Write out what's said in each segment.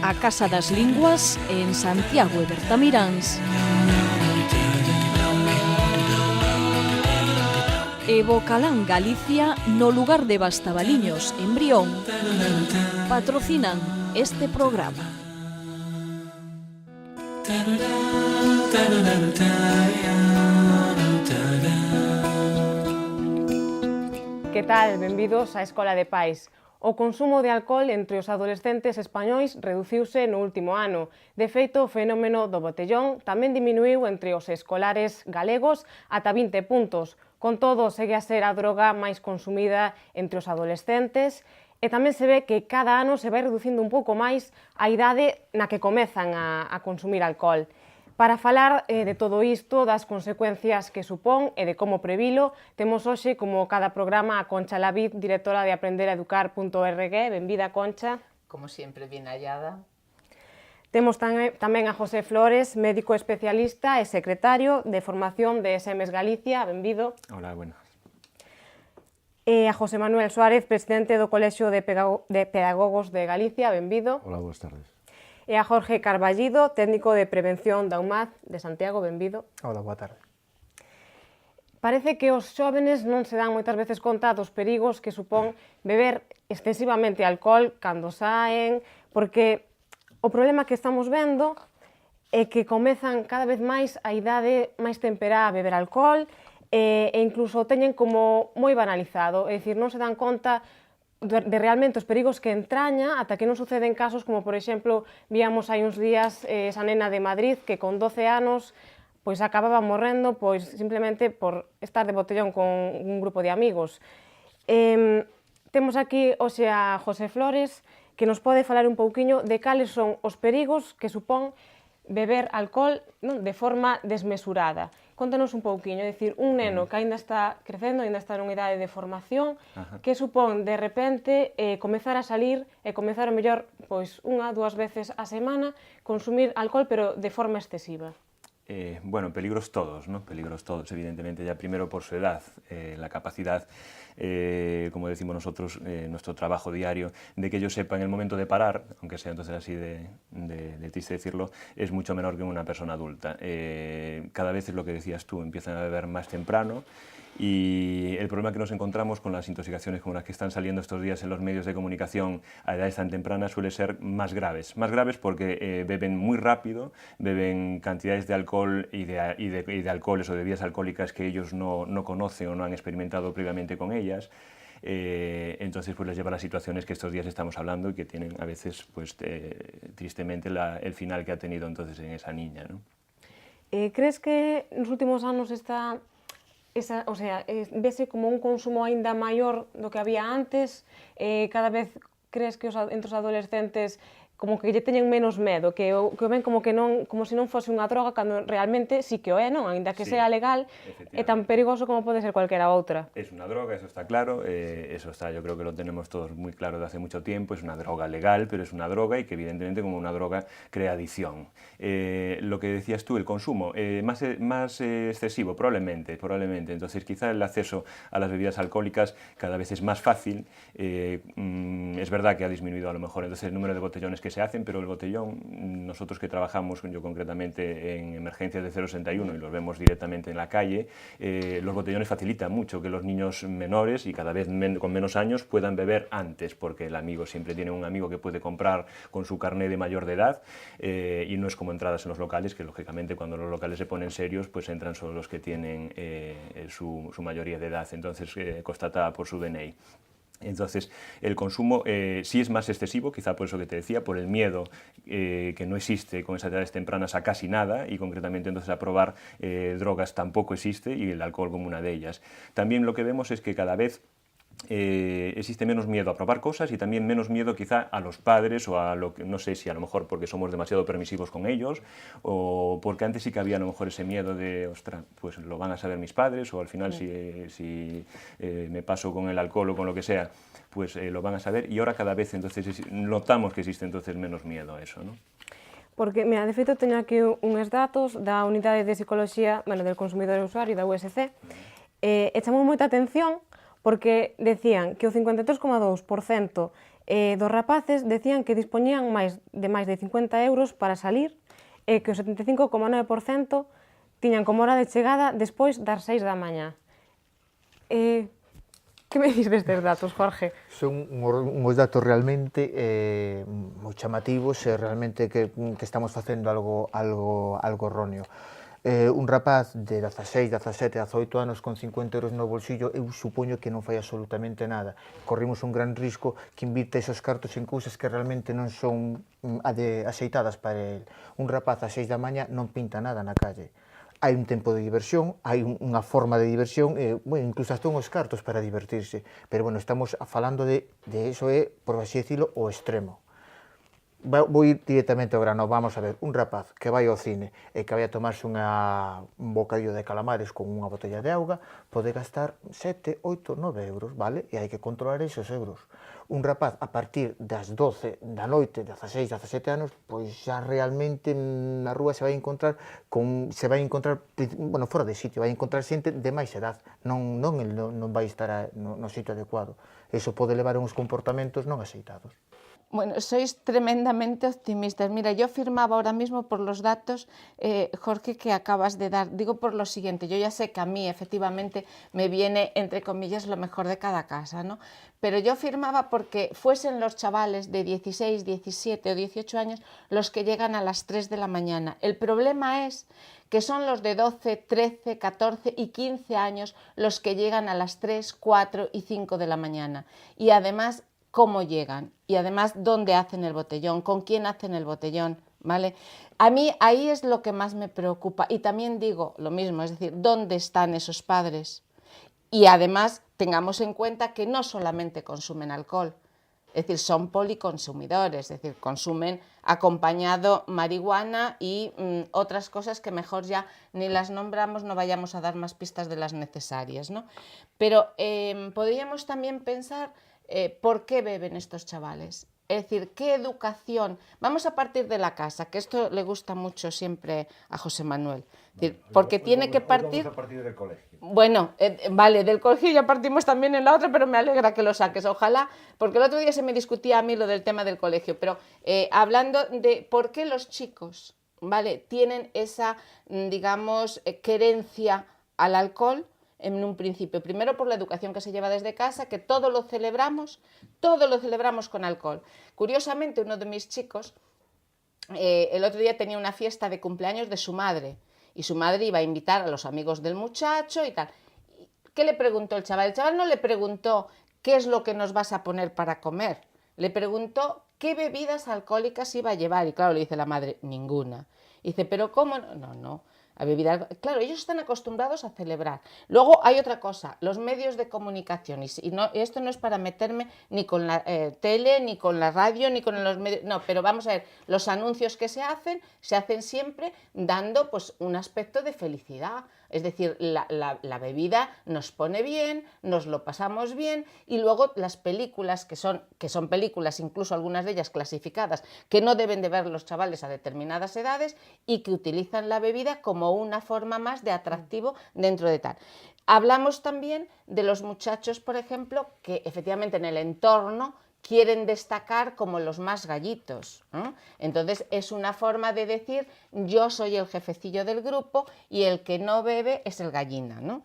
a Casa das Linguas en Santiago e Bertamiráns. E Bocalán Galicia no lugar de Bastabaliños, en Brión, patrocinan este programa. Que tal? Benvidos á Escola de Pais. O consumo de alcohol entre os adolescentes españois reduciuse no último ano. De feito, o fenómeno do botellón tamén diminuiu entre os escolares galegos ata 20 puntos. Con todo, segue a ser a droga máis consumida entre os adolescentes e tamén se ve que cada ano se vai reducindo un pouco máis a idade na que comezan a consumir alcohol. Para falar de todo isto, das consecuencias que supón e de como previlo, temos hoxe, como cada programa, a Concha Lavid, directora de aprenderaeducar.org. Benvida, Concha. Como sempre, bien hallada. Temos tamén a José Flores, médico especialista e secretario de formación de SMS Galicia. Benvido. Hola, buenas. E a José Manuel Suárez, presidente do Colexio de Pedagogos de Galicia. Benvido. Hola, boas tardes. E a Jorge Carballido, técnico de prevención da UMAD de Santiago. Benvido. Hola, boa tarde. Parece que os xóvenes non se dan moitas veces conta dos perigos que supón beber excesivamente alcohol cando saen, porque o problema que estamos vendo é que comezan cada vez máis a idade máis temperá a beber alcohol e incluso teñen como moi banalizado, é dicir, non se dan conta de realmente os perigos que entraña ata que non suceden casos como, por exemplo, víamos hai uns días esa nena de Madrid que con 12 anos pois acababa morrendo pois simplemente por estar de botellón con un grupo de amigos. Temos aquí hoxe a José Flores que nos pode falar un pouquiño de cales son os perigos que supón beber alcohol de forma desmesurada. Contanos un pouquiño, é dicir, un neno que aínda está crecendo, aínda está nunha idade de formación, que supón de repente comezar a salir e comezar a mellor pois unha, dúas veces a semana consumir alcohol pero de forma excesiva. Bueno, peligros todos, ¿no? Peligros todos, evidentemente, ya primero por su edad, la capacidad, como decimos nosotros, nuestro trabajo diario, de que ellos sepan el momento de parar, aunque sea entonces así de triste decirlo, es mucho menor que una persona adulta. Cada vez es lo que decías tú, empiezan a beber más temprano. Y el problema que nos encontramos con las intoxicaciones como las que están saliendo estos días en los medios de comunicación a edades tan tempranas suele ser más graves porque beben muy rápido, beben cantidades de alcohol y de alcoholes o de bebidas alcohólicas que ellos no conocen o no han experimentado previamente con ellas. Entonces pues les lleva a las situaciones que estos días estamos hablando y que tienen a veces pues tristemente el final que ha tenido entonces en esa niña, ¿no? ¿Crees que nos últimos anos vese como un consumo aínda maior do que había antes? Cada vez crees que entre os adolescentes como que lle teñen menos medo, que o ven como se non fose unha droga, cando realmente sí que o é, non? Aínda que sea legal, é tan perigoso como pode ser cualquiera outra. Es una droga, eso está claro, yo creo que lo tenemos todos muy claro desde hace mucho tiempo, es una droga legal, pero es una droga y que evidentemente como una droga crea adicción. Lo que decías tú, el consumo, más excesivo, probablemente, entonces quizá el acceso a las bebidas alcohólicas cada vez es más fácil, es verdad que ha disminuido a lo mejor entonces el número de botellones que se hacen, pero el botellón, nosotros que trabajamos, yo concretamente en emergencias de 061 y los vemos directamente en la calle, los botellones facilitan mucho que los niños menores y cada vez con menos años puedan beber antes, porque el amigo siempre tiene un amigo que puede comprar con su carné de mayor de edad y no es como entradas en los locales, que lógicamente cuando los locales se ponen serios, pues entran solo los que tienen su mayoría de edad, entonces constatada por su DNI. Entonces, el consumo sí es más excesivo, quizá por eso que te decía, por el miedo que no existe con esas edades tempranas a casi nada y concretamente entonces a probar drogas tampoco existe y el alcohol como una de ellas. También lo que vemos es que cada vez existe menos miedo a probar cosas y también menos miedo quizá a los padres o a lo que, no sé si a lo mejor porque somos demasiado permisivos con ellos o porque antes sí que había a lo mejor ese miedo de, ostras, pues lo van a saber mis padres o al final si me paso con el alcohol o con lo que sea, pues lo van a saber y ahora cada vez entonces notamos que existe entonces menos miedo a eso, ¿no? Porque, mira, de feito teño aquí uns datos da Unidade de Psicoloxía, bueno, del Consumidor e Usuario, da USC, e chamou moita atención porque decían que o 53,2% dos rapaces decían que dispoñían de máis de 50 euros para salir e que o 75,9% tiñan como hora de chegada despois das 6 da mañá. Que me dis destes datos, Jorge? Son uns datos realmente moi chamativos e realmente que estamos facendo algo erróneo. Un rapaz de 16, 17, 18 anos con 50 euros no bolsillo, eu supoño que non fai absolutamente nada. Corrimos un gran risco que invirta esos cartos en cousas que realmente non son axeitadas para el. Un rapaz a 6 da mañá non pinta nada na calle. Hai un tempo de diversión, hai unha forma de diversión, incluso hasta unhos cartos para divertirse. Pero, bueno, estamos falando de eso, por así decirlo, o extremo. Vou ir directamente ao grano. Vamos a ver, un rapaz que vai ao cine e que vai a tomarse un bocadillo de calamares con unha botella de auga pode gastar 7, 8, 9 euros, vale? E hai que controlar esos euros. Un rapaz a partir das 12 da noite, 16, 17 anos, pois xa realmente na rúa se vai encontrar, bueno, fora de sitio, vai encontrar xente de máis edad, non vai estar no sitio adecuado. Eso pode levar a uns comportamentos non axeitados. Bueno, sois tremendamente optimistas. Mira, yo firmaba ahora mismo por los datos, Jorge, que acabas de dar. Digo por lo siguiente, yo ya sé que a mí efectivamente me viene, entre comillas, lo mejor de cada casa, ¿no? Pero yo firmaba porque fuesen los chavales de 16, 17 o 18 años los que llegan a las 3 de la mañana. El problema es que son los de 12, 13, 14 y 15 años los que llegan a las 3, 4 y 5 de la mañana. Y además, cómo llegan y además dónde hacen el botellón, con quién hacen el botellón, ¿vale? A mí ahí es lo que más me preocupa y también digo lo mismo, es decir, ¿dónde están esos padres? Y además tengamos en cuenta que no solamente consumen alcohol, es decir, son policonsumidores, es decir, consumen acompañado marihuana y otras cosas que mejor ya ni las nombramos, no vayamos a dar más pistas de las necesarias, ¿no? Pero podríamos también pensar ¿por qué beben estos chavales? Es decir, ¿qué educación? Vamos a partir de la casa, que esto le gusta mucho siempre a José Manuel. Es decir, porque tiene que partir... Vamos a partir del colegio. Bueno, vale, del colegio ya partimos también en la otra, pero me alegra que lo saques, ojalá, porque el otro día se me discutía a mí lo del tema del colegio, pero hablando de por qué los chicos, ¿vale?, tienen esa, digamos, querencia al alcohol. En un principio, primero por la educación que se lleva desde casa, que todo lo celebramos con alcohol. Curiosamente, uno de mis chicos, el otro día tenía una fiesta de cumpleaños de su madre, y su madre iba a invitar a los amigos del muchacho y tal. ¿Qué le preguntó el chaval? El chaval no le preguntó qué es lo que nos vas a poner para comer, le preguntó qué bebidas alcohólicas iba a llevar, y claro, le dice la madre, ninguna. Y dice, ¿pero cómo? No. A bebida. Claro, ellos están acostumbrados a celebrar. Luego hay otra cosa, los medios de comunicación, y esto no es para meterme ni con la tele, ni con la radio, ni con los medios, no, pero vamos a ver, los anuncios que se hacen siempre dando pues un aspecto de felicidad. Es decir, la bebida nos pone bien, nos lo pasamos bien, y luego las películas, que son películas, incluso algunas de ellas clasificadas, que no deben de ver los chavales a determinadas edades y que utilizan la bebida como una forma más de atractivo dentro de tal. Hablamos también de los muchachos, por ejemplo, que efectivamente en el entorno quieren destacar como los más gallitos, ¿no? Entonces es una forma de decir, yo soy el jefecillo del grupo y el que no bebe es el gallina, ¿no?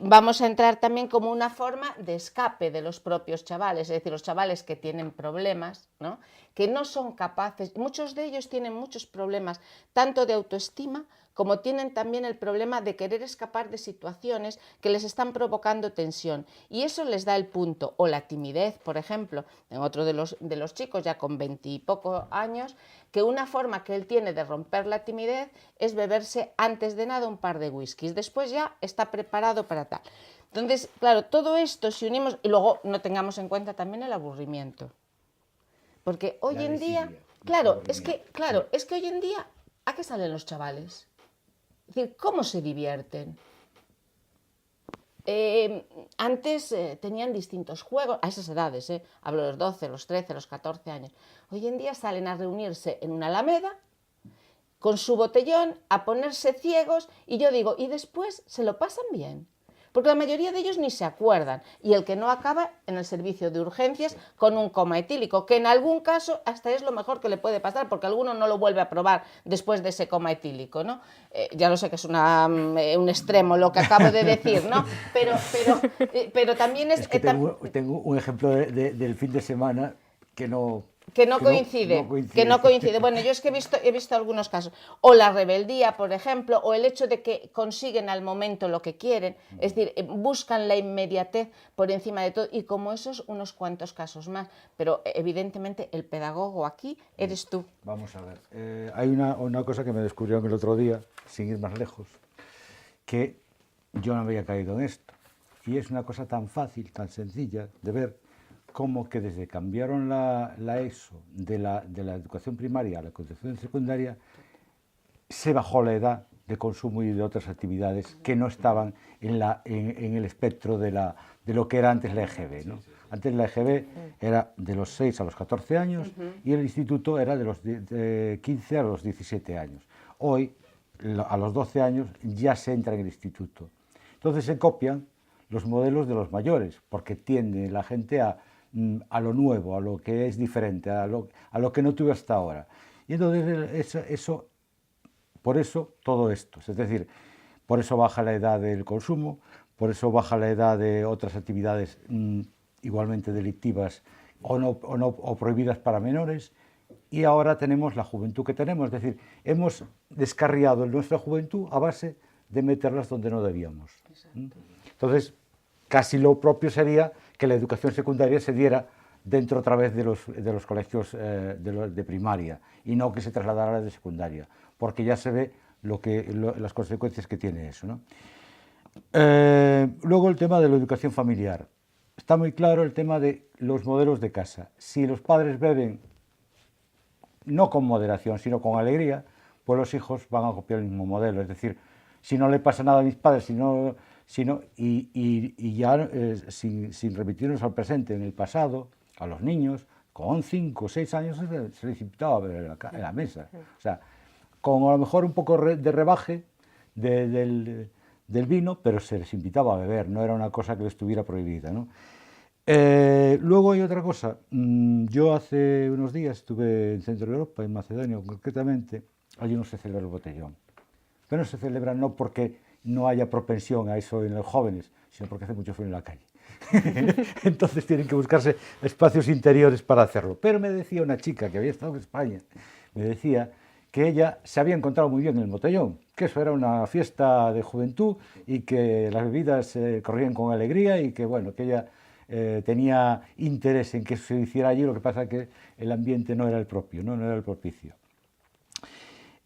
Vamos a entrar también como una forma de escape de los propios chavales, es decir, los chavales que tienen problemas, ¿no?, que no son capaces, muchos de ellos tienen muchos problemas, tanto de autoestima como tienen también el problema de querer escapar de situaciones que les están provocando tensión, y eso les da el punto. O la timidez, por ejemplo, en otro de los chicos ya con 20 y pocos años, que una forma que él tiene de romper la timidez es beberse antes de nada un par de whiskies, después ya está preparado para tal. Entonces, claro, todo esto si unimos, y luego no tengamos en cuenta también el aburrimiento, porque hoy en día, es que hoy en día, ¿a qué salen los chavales? Es decir, ¿cómo se divierten? Antes tenían distintos juegos, a esas edades, hablo de los 12, los 13, los 14 años. Hoy en día salen a reunirse en una alameda, con su botellón, a ponerse ciegos, y yo digo, y después se lo pasan bien. porque la mayoría de ellos ni se acuerdan, y el que no acaba en el servicio de urgencias con un coma etílico, que en algún caso hasta es lo mejor que le puede pasar, porque alguno no lo vuelve a probar después de ese coma etílico, ¿no? Ya lo sé que es un extremo lo que acabo de decir, ¿no? Pero también es... Es que tengo un ejemplo del fin de semana que no coincide. Bueno, yo es que he visto algunos casos. O la rebeldía, por ejemplo, o el hecho de que consiguen al momento lo que quieren, es decir, buscan la inmediatez por encima de todo, y como esos, unos cuantos casos más. Pero evidentemente el pedagogo aquí eres tú. Vamos a ver. Hay una cosa que me descubrieron el otro día, sin ir más lejos, que yo no había caído en esto. Y es una cosa tan fácil, tan sencilla de ver, como que desde que cambiaron la ESO de la educación primaria a la educación secundaria, se bajó la edad de consumo y de otras actividades que no estaban en el espectro de lo que era antes la EGB, ¿no? Antes la EGB era de los 6 a los 14 años y el instituto era de los 15 a los 17 años. Hoy, a los 12 años, ya se entra en el instituto. Entonces se copian los modelos de los mayores, porque tiende la gente a lo nuevo, a lo que es diferente, a lo que no tuve hasta ahora. Y entonces por eso todo esto, es decir, por eso baja la edad del consumo, por eso baja la edad de otras actividades igualmente delictivas o prohibidas para menores, y ahora tenemos la juventud que tenemos, es decir, hemos descarriado nuestra juventud a base de meterlas donde no debíamos. Entonces, casi lo propio sería que la educación secundaria se diera dentro otra vez de los colegios de primaria y no que se trasladara a la de secundaria, porque ya se ve las consecuencias que tiene eso, ¿no? Luego el tema de la educación familiar. Está muy claro el tema de los modelos de casa. Si los padres beben no con moderación, sino con alegría, pues los hijos van a copiar el mismo modelo. Es decir, si no le pasa nada a mis padres, y ya sin remitirnos al presente, en el pasado, a los niños, con 5 o 6 años se les invitaba a beber en la mesa. O sea, con a lo mejor un poco de rebaje del vino, pero se les invitaba a beber, no era una cosa que les estuviera prohibida, ¿no? Luego hay otra cosa. Yo hace unos días estuve en Centro Europa, en Macedonia concretamente. Allí no se celebra el botellón, pero no se celebra no porque no haya propensión a eso en los jóvenes, sino porque hace mucho frío en la calle. Entonces tienen que buscarse espacios interiores para hacerlo. Pero me decía una chica que había estado en España, me decía que ella se había encontrado muy bien en el botellón, que eso era una fiesta de juventud y que las bebidas corrían con alegría y que, bueno, que ella tenía interés en que eso se hiciera allí, lo que pasa es que el ambiente no era el propio, no era el propicio.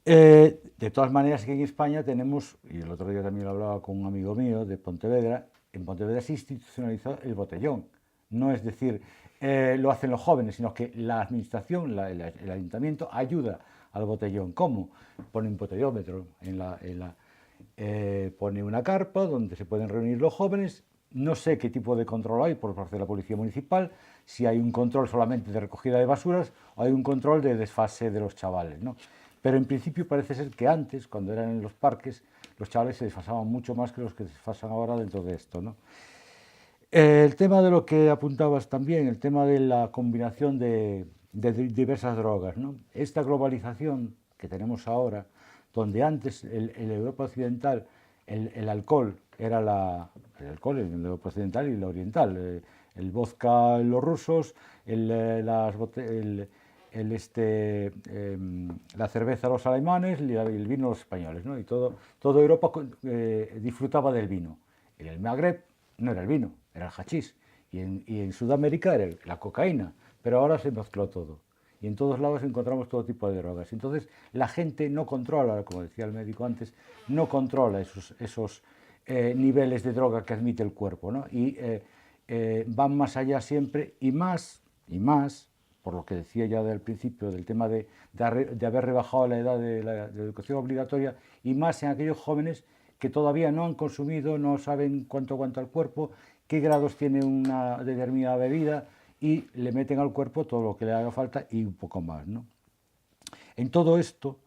De todas maneras, que en España tenemos, y el otro día también lo hablaba con un amigo mío de Pontevedra, en Pontevedra se institucionalizó el botellón. No es decir, lo hacen los jóvenes, sino que la administración, el ayuntamiento ayuda al botellón. ¿Cómo? Pone un botellómetro, pone una carpa donde se pueden reunir los jóvenes. No sé qué tipo de control hay por parte de la Policía Municipal, si hay un control solamente de recogida de basuras o hay un control de desfase de los chavales, ¿no? Pero en principio parece ser que antes, cuando eran en los parques, los chavales se desfasaban mucho más que los que se desfasan ahora dentro de esto, ¿no? El tema de lo que apuntabas también, el tema de la combinación de diversas drogas, ¿no? Esta globalización que tenemos ahora, donde antes en Europa occidental el alcohol era el alcohol en la Europa occidental y la oriental, el vodka los rusos, la cerveza los alemanes y el vino los españoles, ¿no? Y toda Europa disfrutaba del vino. En el Magreb no era el vino, era el hachís, y en Sudamérica era la cocaína, pero ahora se mezcló todo. Y en todos lados encontramos todo tipo de drogas. Entonces la gente no controla, como decía el médico antes, no controla esos niveles de droga que admite el cuerpo, ¿no? Y van más allá siempre y más, por lo que decía ya del principio, del tema de haber rebajado la edad de la educación obligatoria, y más en aquellos jóvenes que todavía no han consumido, no saben cuánto aguanta el cuerpo, qué grados tiene una determinada bebida, y le meten al cuerpo todo lo que le haga falta y un poco más, ¿no? En todo esto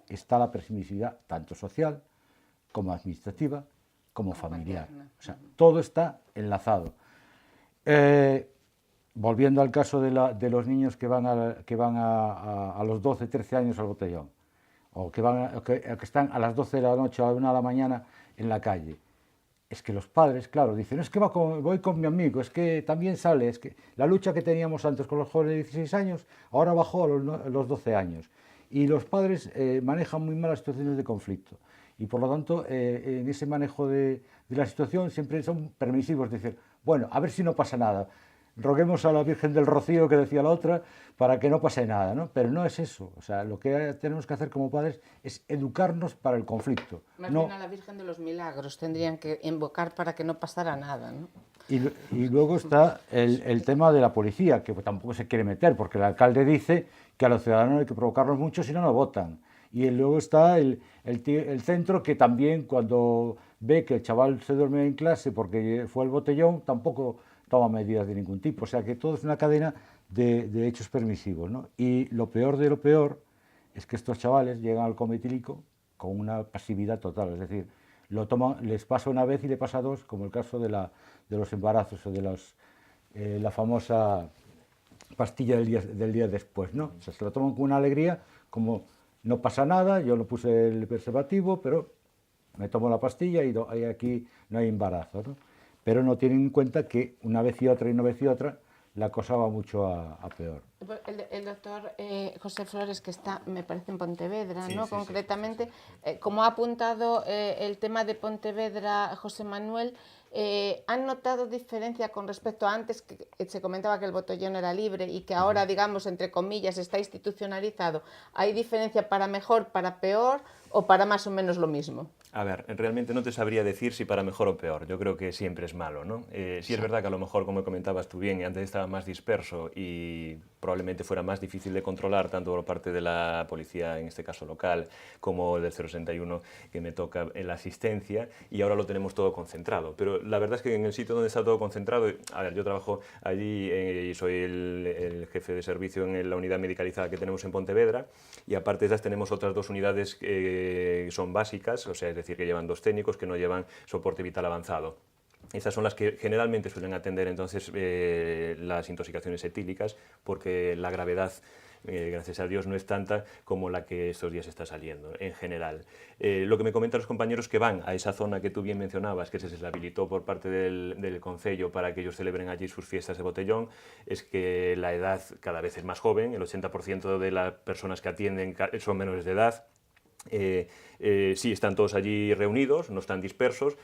está la permisividad tanto social como administrativa, como familiar. paterna. O sea, todo está enlazado. Volviendo al caso de los niños que van a los 12, 13 años al botellón, o que están a las 12 de la noche o a la 1 de la mañana en la calle. Es que los padres, claro, dicen, es que voy con mi amigo, es que también sale, es que la lucha que teníamos antes con los jóvenes de 16 años, ahora bajó a los 12 años. Y los padres manejan muy mal las situaciones de conflicto. Y por lo tanto, en ese manejo de la situación siempre son permisivos, decir, bueno, a ver si no pasa nada. Roguemos a la Virgen del Rocío, que decía la otra, para que no pase nada, ¿no? Pero no es eso. O sea, lo que tenemos que hacer como padres es educarnos para el conflicto. Más no... bien a la Virgen de los Milagros tendrían que invocar para que no pasara nada, ¿no? Y luego está el tema de la policía, que tampoco se quiere meter, porque el alcalde dice que a los ciudadanos hay que provocarlos mucho si no, no votan. Y luego está el centro, que también cuando ve que el chaval se duerme en clase porque fue al botellón, tampoco toma medidas de ningún tipo. O sea que todo es una cadena de hechos permisivos, ¿no? Y lo peor de lo peor es que estos chavales llegan al coma etílico con una pasividad total, es decir, lo toman, les pasa una vez y le pasa dos, como el caso de los embarazos o de la famosa pastilla del día después, ¿no? O sea, se lo toman con una alegría, como no pasa nada, yo no puse el preservativo, pero me tomo la pastilla y aquí no hay embarazo, ¿no? Pero no tienen en cuenta que una vez y otra, la cosa va mucho a peor. El doctor José Flores, que está, me parece, en Pontevedra, Sí, ¿no? sí, Concretamente, como ha apuntado el tema de Pontevedra, José Manuel, ¿han notado diferencia con respecto a antes, que se comentaba que el botellón era libre y que ahora, digamos, entre comillas, está institucionalizado? ¿Hay diferencia para mejor, para peor o para más o menos lo mismo? A ver, realmente no te sabría decir si para mejor o peor. Yo creo que siempre es malo, ¿no? Sí es verdad que a lo mejor, como comentabas tú bien, antes estaba más disperso y probablemente fuera más difícil de controlar, tanto por parte de la policía, en este caso local, como del 061, que me toca en la asistencia, y ahora lo tenemos todo concentrado. Pero la verdad es que en el sitio donde está todo concentrado, a ver, yo trabajo allí y soy el jefe de servicio en la unidad medicalizada que tenemos en Pontevedra, y aparte de esas tenemos otras dos unidades que son básicas, o sea, es decir, que llevan dos técnicos que no llevan soporte vital avanzado. Esas son las que generalmente suelen atender entonces las intoxicaciones etílicas, porque la gravedad, gracias a Dios, no es tanta como la que estos días está saliendo, en general. Lo que me comentan los compañeros que van a esa zona que tú bien mencionabas, que se les habilitó por parte del Concello para que ellos celebren allí sus fiestas de botellón, es que la edad cada vez es más joven, el 80% de las personas que atienden son menores de edad. Sí, están todos allí reunidos, no están dispersos,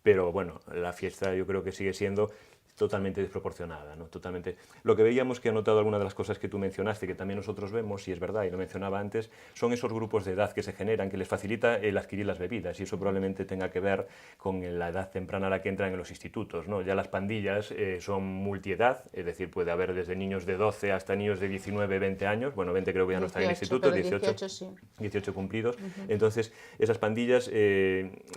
pero bueno, la fiesta yo creo que sigue siendo totalmente desproporcionada, ¿no? Totalmente. Lo que veíamos, que he notado alguna de las cosas que tú mencionaste, que también nosotros vemos, y es verdad, y lo mencionaba antes, son esos grupos de edad que se generan, que les facilita el adquirir las bebidas, y eso probablemente tenga que ver con la edad temprana a la que entran en los institutos, ¿no? Ya las pandillas son multiedad, es decir, puede haber desde niños de 12 hasta niños de 19, 20 años, bueno, 20 creo que ya no están en el instituto, 18 sí. 18 cumplidos. Entonces, esas pandillas,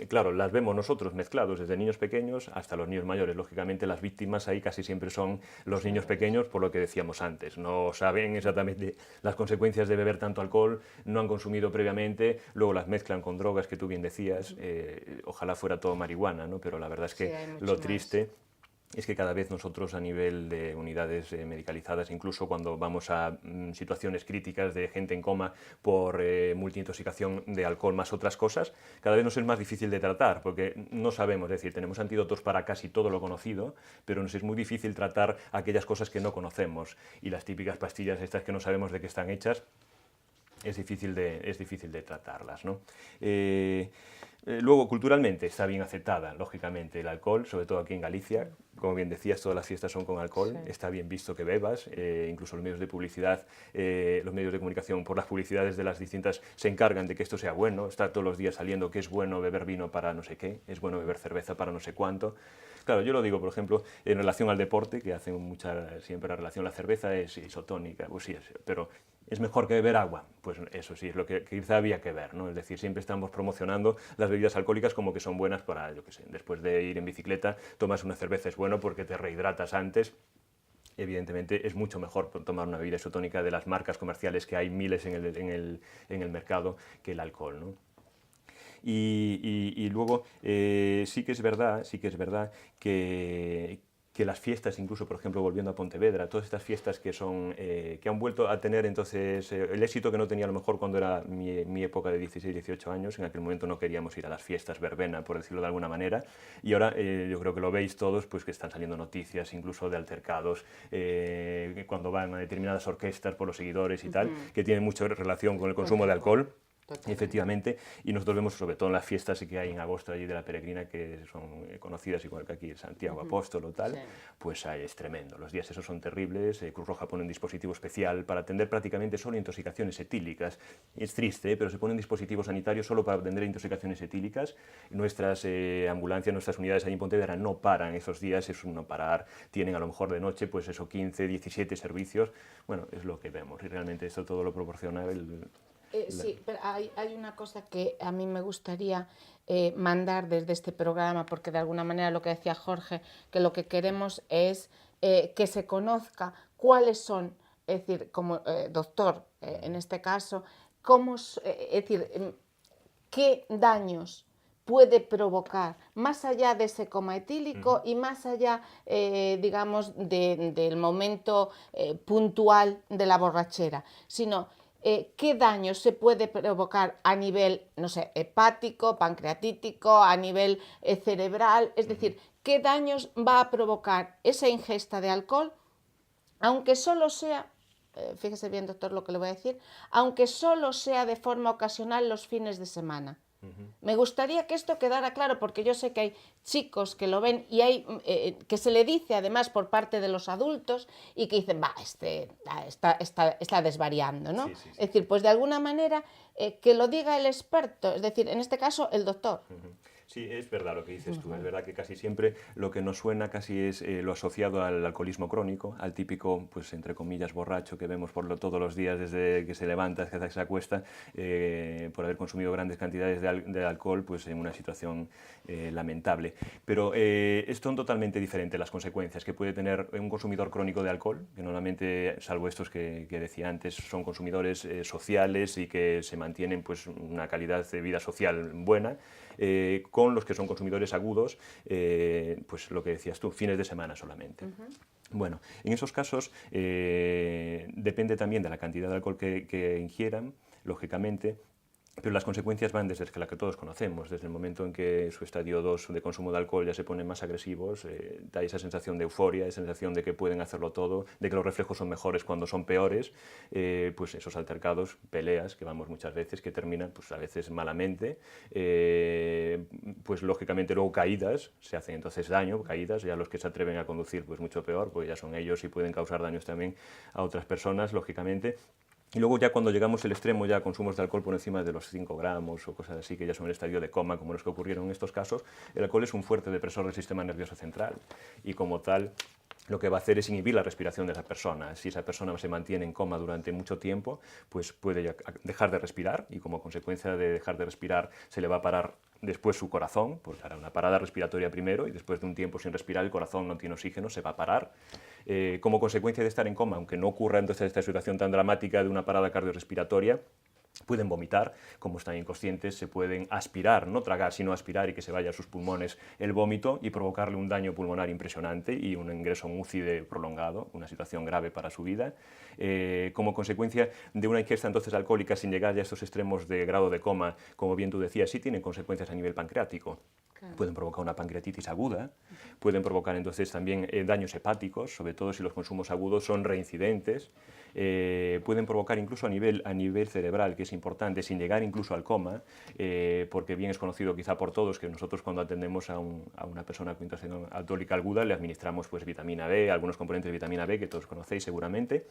claro, las vemos nosotros mezclados desde niños pequeños hasta los niños mayores. Lógicamente, las víctimas ahí casi siempre son los niños pequeños, por lo que decíamos antes. No saben exactamente las consecuencias de beber tanto alcohol, no han consumido previamente, luego las mezclan con drogas, que tú bien decías. Ojalá fuera todo marihuana, ¿no? Pero la verdad es que lo triste es que cada vez nosotros, a nivel de unidades medicalizadas, incluso cuando vamos a situaciones críticas de gente en coma por multiintoxicación de alcohol más otras cosas, cada vez nos es más difícil de tratar, porque no sabemos, es decir, tenemos antídotos para casi todo lo conocido, pero nos es muy difícil tratar aquellas cosas que no conocemos, y las típicas pastillas estas que no sabemos de qué están hechas, es difícil de tratarlas, ¿no? Luego, culturalmente, está bien aceptada, lógicamente, el alcohol, sobre todo aquí en Galicia. Como bien decías, todas las fiestas son con alcohol, sí. Está bien visto que bebas, incluso los medios de publicidad, los medios de comunicación, por las publicidades de las distintas, se encargan de que esto sea bueno. Está todos los días saliendo que es bueno beber vino para no sé qué, es bueno beber cerveza para no sé cuánto. Claro, yo lo digo, por ejemplo, en relación al deporte, que hacen siempre la relación, la cerveza es isotónica, pues sí, pero ¿es mejor que beber agua? Pues eso sí, es lo que quizá había que ver, ¿no? Es decir, siempre estamos promocionando las bebidas alcohólicas como que son buenas para, yo qué sé, después de ir en bicicleta, tomas una cerveza, es bueno porque te rehidratas antes. Evidentemente es mucho mejor tomar una bebida isotónica de las marcas comerciales, que hay miles en el mercado, que el alcohol, ¿no? Y luego sí que es verdad que las fiestas, incluso, por ejemplo, volviendo a Pontevedra, todas estas fiestas que han vuelto a tener entonces el éxito que no tenía a lo mejor cuando era mi época de 16, 18 años. En aquel momento no queríamos ir a las fiestas verbena, por decirlo de alguna manera, y ahora yo creo que lo veis todos, pues que están saliendo noticias incluso de altercados cuando van a determinadas orquestas por los seguidores y tal, que tienen mucha relación con el consumo de alcohol. Efectivamente, y nosotros vemos sobre todo en las fiestas que hay en agosto allí de la Peregrina, que son conocidas igual que aquí Santiago Apóstol o tal, pues es tremendo. Los días esos son terribles. Cruz Roja pone un dispositivo especial para atender prácticamente solo intoxicaciones etílicas. Es triste, pero se pone un dispositivo sanitario solo para atender intoxicaciones etílicas. Nuestras ambulancias, nuestras unidades allí en Pontevedra no paran esos días, es un no parar. Tienen a lo mejor de noche, pues eso, 15, 17 servicios. Bueno, es lo que vemos y realmente esto todo lo proporciona sí, pero hay una cosa que a mí me gustaría mandar desde este programa, porque de alguna manera lo que decía Jorge, que lo que queremos es que se conozca cuáles son, es decir, como doctor en este caso, es decir, qué daños puede provocar, más allá de ese coma etílico y más allá, digamos, del momento puntual de la borrachera, sino qué daño se puede provocar a nivel, no sé, hepático, pancreatítico, a nivel cerebral, es decir, qué daños va a provocar esa ingesta de alcohol, aunque solo sea, fíjese bien, doctor, lo que le voy a decir, aunque solo sea de forma ocasional los fines de semana. Me gustaría que esto quedara claro, porque yo sé que hay chicos que lo ven y hay que se le dice además por parte de los adultos y que dicen, está desvariando, ¿no? Sí, sí, sí. Es decir, pues de alguna manera que lo diga el experto, es decir, en este caso el doctor. Sí, es verdad lo que dices tú, es verdad que casi siempre lo que nos suena casi es lo asociado al alcoholismo crónico, al típico, pues entre comillas, borracho que vemos todos los días desde que se levanta hasta que se acuesta, por haber consumido grandes cantidades de alcohol, pues en una situación lamentable. Pero son totalmente diferentes las consecuencias que puede tener un consumidor crónico de alcohol, que normalmente, salvo estos que decía antes, son consumidores sociales y que se mantienen pues una calidad de vida social buena, con los que son consumidores agudos, pues lo que decías tú, fines de semana solamente. Bueno, en esos casos depende también de la cantidad de alcohol que ingieran, lógicamente, pero las consecuencias van desde la que todos conocemos, desde el momento en que su estadio 2 de consumo de alcohol ya se ponen más agresivos, da esa sensación de euforia, esa sensación de que pueden hacerlo todo, de que los reflejos son mejores cuando son peores, pues esos altercados, peleas, que vamos muchas veces, que terminan pues a veces malamente, pues lógicamente luego caídas, se hacen entonces daño, caídas, ya los que se atreven a conducir pues mucho peor, pues ya son ellos y pueden causar daños también a otras personas, lógicamente. Y luego ya cuando llegamos al extremo, ya consumos de alcohol por encima de los 5 gramos o cosas así, que ya son el estadio de coma, como los que ocurrieron en estos casos, el alcohol es un fuerte depresor del sistema nervioso central y como tal lo que va a hacer es inhibir la respiración de esa persona. Si esa persona se mantiene en coma durante mucho tiempo, pues puede dejar de respirar y como consecuencia de dejar de respirar se le va a parar después su corazón, pues hará una parada respiratoria primero y después de un tiempo sin respirar el corazón no tiene oxígeno, se va a parar. Como consecuencia de estar en coma, aunque no ocurra entonces esta situación tan dramática de una parada cardiorrespiratoria, pueden vomitar, como están inconscientes, se pueden aspirar, no tragar, sino aspirar y que se vaya a sus pulmones el vómito y provocarle un daño pulmonar impresionante y un ingreso a un UCI prolongado, una situación grave para su vida. Como consecuencia de una ingesta entonces alcohólica sin llegar ya a estos extremos de grado de coma, como bien tú decías, sí tienen consecuencias a nivel pancreático. Claro. Pueden provocar una pancreatitis aguda, pueden provocar entonces también daños hepáticos, sobre todo si los consumos agudos son reincidentes, pueden provocar incluso a nivel cerebral, que es importante, sin llegar incluso al coma, porque bien es conocido quizá por todos que nosotros cuando atendemos a una persona con intoxicación alcohólica aguda le administramos pues vitamina B, algunos componentes de vitamina B que todos conocéis seguramente,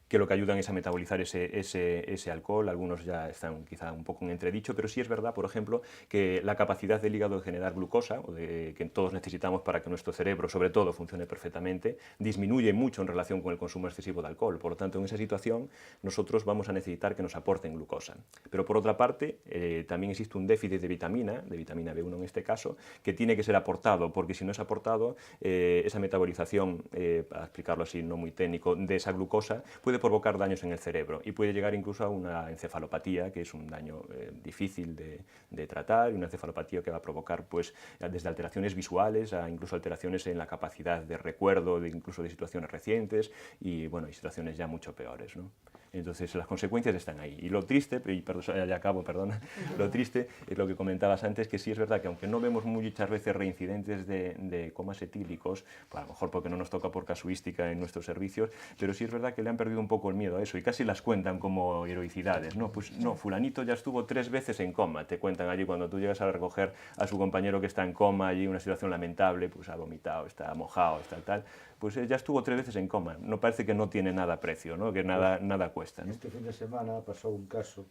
que lo que ayudan es a metabolizar ese alcohol, algunos ya están quizá un poco en entredicho, pero sí es verdad, por ejemplo, que la capacidad del hígado de generar glucosa, que todos necesitamos para que nuestro cerebro, sobre todo, funcione perfectamente, disminuye mucho en relación con el consumo excesivo de alcohol. Por lo tanto, en esa situación, nosotros vamos a necesitar que nos aporten glucosa. Pero por otra parte, también existe un déficit de vitamina B1 en este caso, que tiene que ser aportado, porque si no es aportado, esa metabolización, para explicarlo así, no muy técnico, de esa glucosa, puede provocar daños en el cerebro y puede llegar incluso a una encefalopatía, que es un daño difícil de tratar, y una encefalopatía que va a provocar pues, desde alteraciones visuales a incluso alteraciones en la capacidad de recuerdo, incluso de situaciones recientes y, bueno, y situaciones ya mucho peores, ¿no? Entonces, las consecuencias están ahí. Y lo triste, y ya acabo, perdona, lo triste es lo que comentabas antes, que sí es verdad que aunque no vemos muchas veces reincidentes de comas etílicos, pues a lo mejor porque no nos toca por casuística en nuestros servicios, pero sí es verdad que le han perdido un poco el miedo a eso y casi las cuentan como heroicidades, ¿no? Pues no, fulanito ya estuvo 3 veces en coma, te cuentan allí cuando tú llegas a recoger a su compañero que está en coma, allí una situación lamentable, pues ha vomitado, está mojado, está tal, pues ya estuvo 3 veces en coma, no parece que no tiene nada precio, ¿no? Que nada cuesta, ¿no? Este fin de semana pasó un caso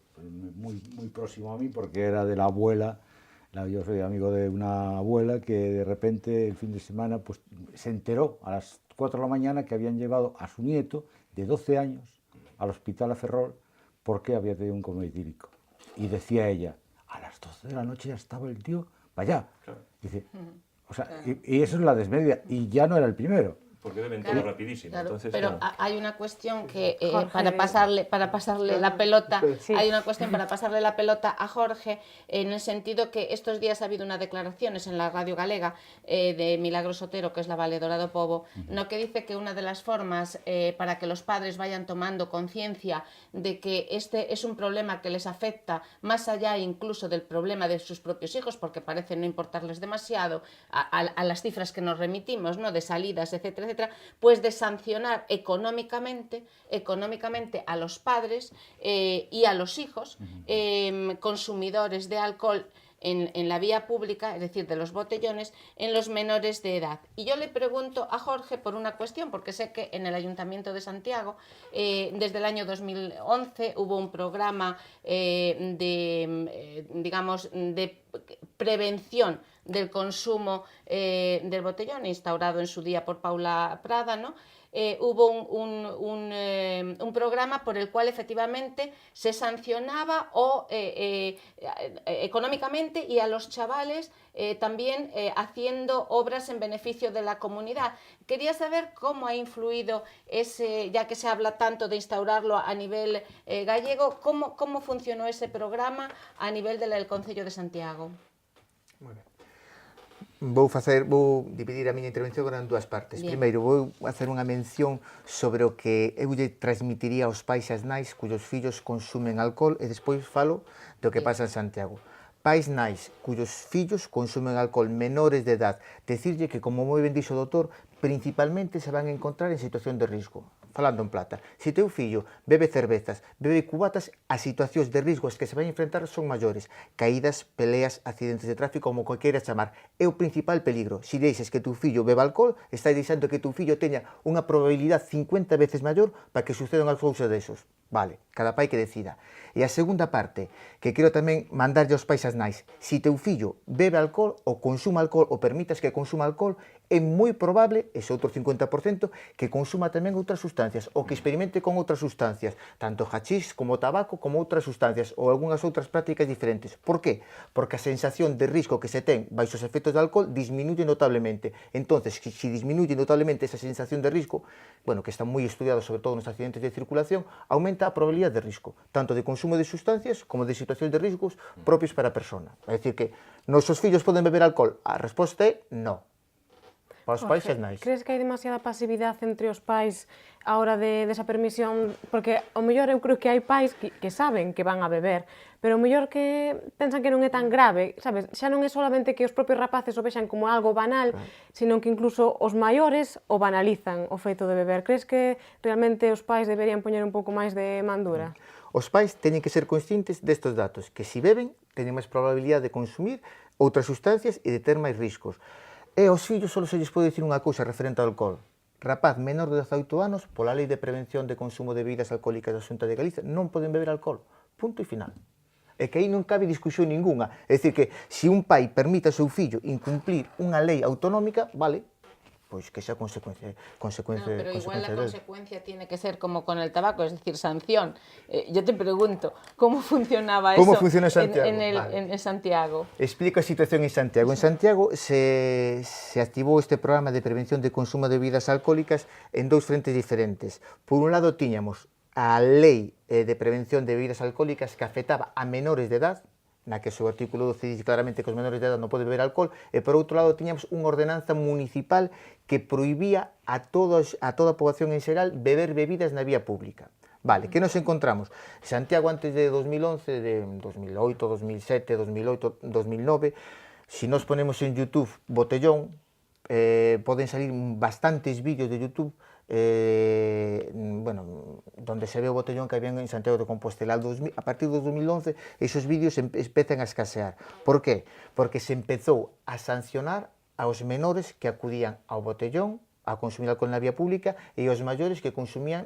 muy próximo a mí porque era de la abuela. Yo soy amigo de una abuela que de repente el fin de semana pues, se enteró a las 4 de la mañana que habían llevado a su nieto de 12 años al hospital a Ferrol porque había tenido un coma etílico. Y decía ella, a las 12 de la noche ya estaba el tío, vaya. Claro. Dice, o sea, y eso es la desmedia, y ya no era el primero. Porque deben todo rapidísimo. Claro, entonces, pero claro. Hay una cuestión que Jorge, para pasarle la pelota, sí. hay una cuestión para pasarle la pelota a Jorge, en el sentido que estos días ha habido unas declaraciones en la Radio Galega de Milagros Otero, que es la valedora do Pobo, no, que dice que una de las formas para que los padres vayan tomando conciencia de que este es un problema que les afecta más allá incluso del problema de sus propios hijos, porque parece no importarles demasiado a las cifras que nos remitimos, ¿no? De salidas, etcétera, etcétera, pues de sancionar económicamente a los padres y a los hijos consumidores de alcohol en la vía pública, es decir, de los botellones, en los menores de edad. Y yo le pregunto a Jorge por una cuestión, porque sé que en el Ayuntamiento de Santiago, desde el año 2011, hubo un programa de prevención del consumo del botellón, instaurado en su día por Paula Prada, ¿no? Hubo un programa por el cual efectivamente se sancionaba económicamente y a los chavales también haciendo obras en beneficio de la comunidad. Quería saber cómo ha influido ya que se habla tanto de instaurarlo a nivel gallego, cómo funcionó ese programa a nivel del Concello de Santiago. Muy ben. Vou dividir a miña intervención en 2 partes. Bien. Primeiro, vou facer unha mención sobre o que eu lle transmitiría aos pais e as nais cuyos fillos consumen alcohol e despois falo do que pasa en Santiago. Pais nais cuyos fillos consumen alcohol menores de edad, decirlle que, como moi ben dixo o doutor, principalmente se van a encontrar en situación de risco. Falando en plata, se teu fillo bebe cervezas, bebe cubatas, as situacións de risco as que se vai enfrentar son maiores. Caídas, peleas, accidentes de tráfico, como que queiras chamar. É o principal peligro. Se deixes que teu fillo beba alcohol, estás deixando que teu fillo teña unha probabilidade 50 veces maior para que sucedan as cousas desos. Vale, cada pai que decida. E a segunda parte, que quero tamén mandarlle aos pais as nais, se teu fillo bebe alcohol ou consuma alcohol ou permitas que consuma alcohol, é moi probable, ese outro 50%, que consuma tamén outras sustancias ou que experimente con outras sustancias, tanto hachís como tabaco como outras sustancias ou algunhas outras prácticas diferentes. Por qué? Porque a sensación de risco que se ten baixo os efectos do alcohol disminuye notablemente. Entonces, se disminuye notablemente esa sensación de risco, bueno, que está moi estudiado sobre todo nos accidentes de circulación, aumenta a probabilidade de risco, tanto de consumo de sustancias como de situacións de riscos propios para a persona. É dicir que, nosos fillos poden beber alcohol? A resposta é no. Para os pais é nais. Crees que hai demasiada pasividade entre os pais a hora desa permisión? Porque ao mellor eu creo que hai pais que saben que van a beber, pero ao mellor que pensan que non é tan grave, sabes? Xa non é solamente que os propios rapaces o vexan como algo banal, sino que incluso os maiores o banalizan o feito de beber. Crees que realmente os pais deberían poñer un pouco máis de mandura? Os pais teñen que ser conscientes destes datos, que se beben, teñen máis probabilidade de consumir outras sustancias e de ter máis riscos. E aos fillos só se lles pode dicir unha cousa referente ao alcohol. Rapaz menor de 18 anos, pola Lei de Prevención de Consumo de Bebidas Alcohólicas da Xunta de Galicia, non poden beber alcohol. Punto e final. É que aí non cabe discusión ninguna. É dicir que, se un pai permite ao seu fillo incumplir unha lei autonómica, vale, pois que xa consecuencia pero igual la consecuencia tiene que ser como con el tabaco, es decir, sanción. Yo te pregunto, ¿cómo funcionaba ¿Cómo eso funciona Santiago? en Santiago? Explico a situación en Santiago. En Santiago se activou este programa de prevención de consumo de bebidas alcohólicas en 2 frentes diferentes. Por un lado, tiñamos a lei de prevención de bebidas alcohólicas que afectaba a menores de edad, na que o seu artículo 12 dice claramente que os menores de edad non poden beber alcohol, e por outro lado tiñamos unha ordenanza municipal que prohibía a toda a poboación en xeral beber bebidas na vía pública. Vale, que nos encontramos? Santiago antes de 2011, de 2008, 2007, 2008, 2009, si nos ponemos en YouTube Botellón, poden salir bastantes vídeos de YouTube bueno, donde se ve o botellón que había en Santiago de Compostela. A partir do 2011 esos vídeos empezan a escasear. Por qué? Porque se empezou a sancionar aos menores que acudían ao botellón a consumir alcohol na vía pública e aos maiores que consumían